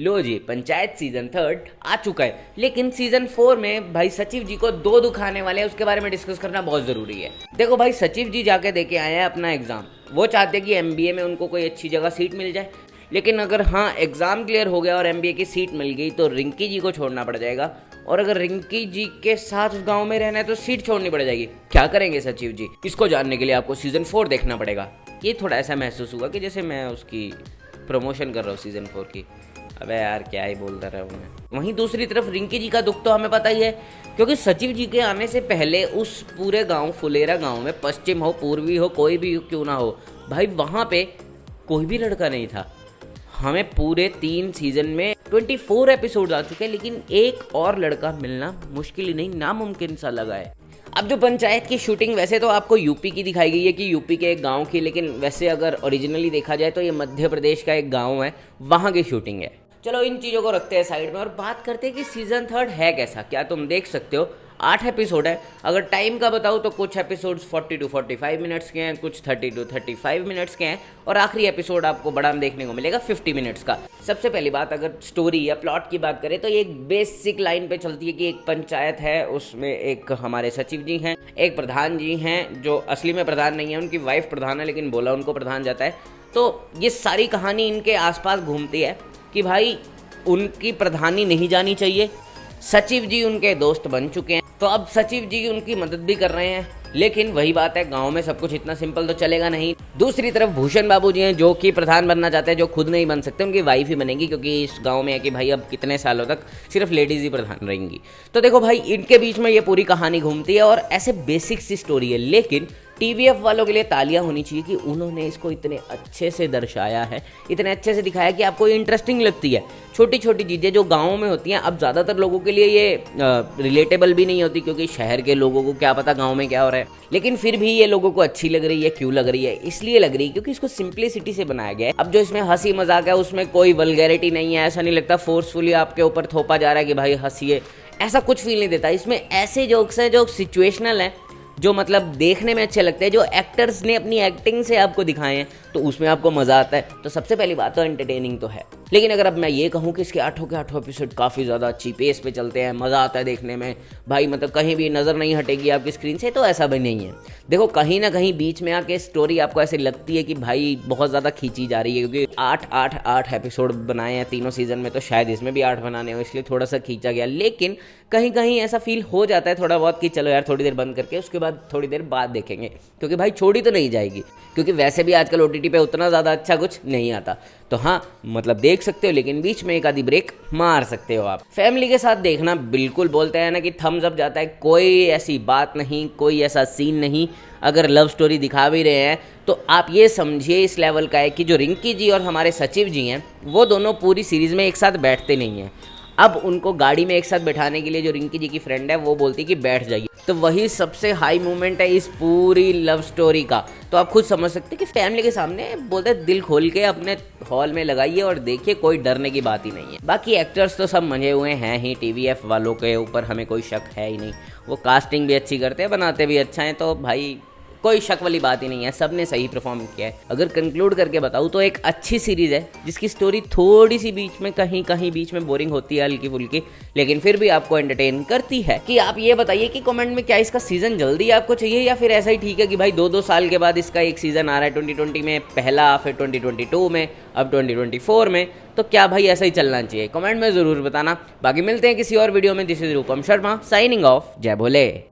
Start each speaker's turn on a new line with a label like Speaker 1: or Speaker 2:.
Speaker 1: लो जी, panchayat season 3 आ चुका है, लेकिन सीजन 4 में भाई सचिव जी को दो दुख आने वाले हैं, उसके बारे में डिस्कस करना बहुत जरूरी है। देखो भाई, सचिव जी जाके देके आए हैं अपना एग्जाम। वो चाहते हैं कि एमबीए में उनको कोई अच्छी जगह सीट मिल जाए, लेकिन अगर हाँ एग्जाम क्लियर हो गया और एमबीए की सीट मिल गई तो रिंकी जी को छोड़ना पड़ जाएगा, और अगर रिंकी जी के साथ उस गांव में रहना है तो सीट छोड़नी पड़ जाएगी। क्या करेंगे सचिव जी, इसको जानने के लिए आपको सीजन 4 देखना पड़ेगा। ये थोड़ा ऐसा महसूस हुआ कि जैसे मैं उसकी प्रमोशन कर रहा हूँ सीजन 4 की। अबे यार, क्या ही बोलता रहा हूँ मैं। वहीं दूसरी तरफ रिंकी जी का दुख तो हमें पता ही है, क्योंकि सचिव जी के आने से पहले उस पूरे गांव, फुलेरा गांव में, पश्चिम हो पूर्वी हो कोई भी क्यों ना हो भाई, वहाँ पे कोई भी लड़का नहीं था। हमें पूरे 3 सीजन में 24 एपिसोड आ चुके हैं, लेकिन एक और लड़का मिलना मुश्किल ही नहीं, नामुमकिन सा लगा है। अब जो पंचायत की शूटिंग वैसे तो आपको यूपी की दिखाई गई है कि यूपी के एक गांव की, लेकिन वैसे अगर ओरिजिनली देखा जाए तो ये मध्य प्रदेश का एक गांव है, वहाँ की शूटिंग है। चलो इन चीज़ों को रखते हैं साइड में और बात करते हैं कि सीजन 3 है कैसा। क्या तुम देख सकते हो, 8 एपिसोड है। अगर टाइम का बताऊँ तो कुछ एपिसोड्स 40 to 45 मिनट्स के हैं, कुछ 30 to 35 मिनट्स के हैं, और आखिरी एपिसोड आपको बड़ा देखने को मिलेगा 50 मिनट्स का। सबसे पहली बात, अगर स्टोरी या प्लॉट की बात करें तो ये एक बेसिक लाइन पे चलती है कि एक पंचायत है, उसमें एक हमारे सचिव जी हैं, एक प्रधान जी हैं जो असली में प्रधान नहीं है, उनकी वाइफ प्रधान है लेकिन बोला उनको प्रधान जाता है। तो ये सारी कहानी इनके आसपास घूमती है कि भाई उनकी प्रधानी नहीं जानी चाहिए। सचिव जी उनके दोस्त बन चुके हैं, तो अब सचिव जी उनकी मदद भी कर रहे हैं, लेकिन वही बात है, गांव में सब कुछ इतना सिंपल तो चलेगा नहीं। दूसरी तरफ भूषण बाबू जी हैं जो कि प्रधान बनना चाहते हैं, जो खुद नहीं बन सकते, उनकी वाइफ ही बनेगी, क्योंकि इस गांव में है कि भाई अब कितने सालों तक सिर्फ लेडीज़ ही प्रधान रहेंगी। तो देखो भाई, इनके बीच में ये पूरी कहानी घूमती है और ऐसे बेसिक सी स्टोरी है, लेकिन टीवीएफ वालों के लिए तालियां होनी चाहिए कि उन्होंने इसको इतने अच्छे से दर्शाया है, इतने अच्छे से दिखाया कि आपको इंटरेस्टिंग लगती है। छोटी छोटी चीज़ें जो गाँव में होती हैं, अब ज़्यादातर लोगों के लिए ये रिलेटेबल भी नहीं होती, क्योंकि शहर के लोगों को क्या पता गाँव में क्या हो रहा है, लेकिन फिर भी ये लोगों को अच्छी लग रही है। क्यों लग रही है? इसलिए लग रही है क्योंकि इसको सिंप्लिसिटी से बनाया गया है। अब जो इसमें हंसी मजाक है उसमें कोई वल्गैरिटी नहीं है, ऐसा नहीं लगता फोर्सफुली आपके ऊपर थोपा जा रहा है कि भाई हंसिए, ऐसा कुछ फील नहीं देता। इसमें ऐसे जोक्स हैं जो सिचुएशनल हैं, जो मतलब देखने में अच्छे लगते हैं, जो एक्टर्स ने अपनी एक्टिंग से आपको दिखाए हैं, तो उसमें आपको मज़ा आता है। तो सबसे पहली बात तो एंटरटेनिंग तो है, लेकिन अगर अब मैं ये कहूँ कि इसके 8 के 8 एपिसोड काफ़ी ज़्यादा अच्छी पेस पे चलते हैं, मज़ा आता है देखने में भाई, मतलब कहीं भी नज़र नहीं हटेगी आपकी स्क्रीन से, तो ऐसा भी नहीं है। देखो कहीं ना कहीं बीच में आके स्टोरी आपको ऐसे लगती है कि भाई बहुत ज़्यादा खींची जा रही है, क्योंकि 8 एपिसोड बनाए हैं तीनों सीजन में, तो शायद इसमें भी 8 बनाने हो, इसलिए थोड़ा सा खींचा गया। लेकिन कहीं कहीं ऐसा फील हो जाता है थोड़ा बहुत कि चलो यार थोड़ी देर बंद करके उसके बाद थोड़ी देर बाद देखेंगे, क्योंकि भाई छोड़ी तो नहीं जाएगी, क्योंकि वैसे भी आजकल ओटीटी पे उतना ज़्यादा अच्छा कुछ नहीं आता। तो हाँ, मतलब देख सकते हो, लेकिन बीच में एक आधी ब्रेक मार सकते हो आप। फैमिली के साथ देखना बिल्कुल, बोलते हैं ना कि थम्स अप जाता है, कोई ऐसी बात नहीं, कोई ऐसा सीन नहीं। अगर लव स्टोरी दिखा भी रहे हैं तो आप ये समझिए इस लेवल का है कि जो रिंकी जी और हमारे सचिव जी हैं, वो दोनों पूरी सीरीज़ में एक साथ बैठते नहीं हैं। अब उनको गाड़ी में एक साथ बैठाने के लिए जो रिंकी जी की फ्रेंड है वो बोलती है कि बैठ जाइए, तो वही सबसे हाई मोमेंट है इस पूरी लव स्टोरी का। तो आप खुद समझ सकते हैं कि फैमिली के सामने बोलते दिल खोल के अपने हॉल में लगाइए और देखिए, कोई डरने की बात ही नहीं है। बाकी एक्टर्स तो सब मंजे हुए हैं ही, टीवीएफ वालों के ऊपर हमें कोई शक है ही नहीं, वो कास्टिंग भी अच्छी करते हैं, बनाते भी अच्छा हैं, तो भाई कोई शक वाली बात ही नहीं है, सबने सही परफॉर्म किया है। अगर कंक्लूड करके बताऊँ तो एक अच्छी सीरीज़ है जिसकी स्टोरी थोड़ी सी बीच में कहीं कहीं बीच में बोरिंग होती है हल्की फुल्की, लेकिन फिर भी आपको एंटरटेन करती है। कि आप ये बताइए कि कमेंट में क्या इसका सीजन जल्दी आपको चाहिए, या फिर ऐसा ही ठीक है कि भाई 2-2 साल के बाद इसका एक सीजन आ रहा है, 2020 में पहला, फिर 2022 में, अब 2024 में, तो क्या भाई ऐसा ही चलना चाहिए? कमेंट में ज़रूर बताना। बाकी मिलते हैं किसी और वीडियो में। This is Rupam Sharma signing off. जय भोले।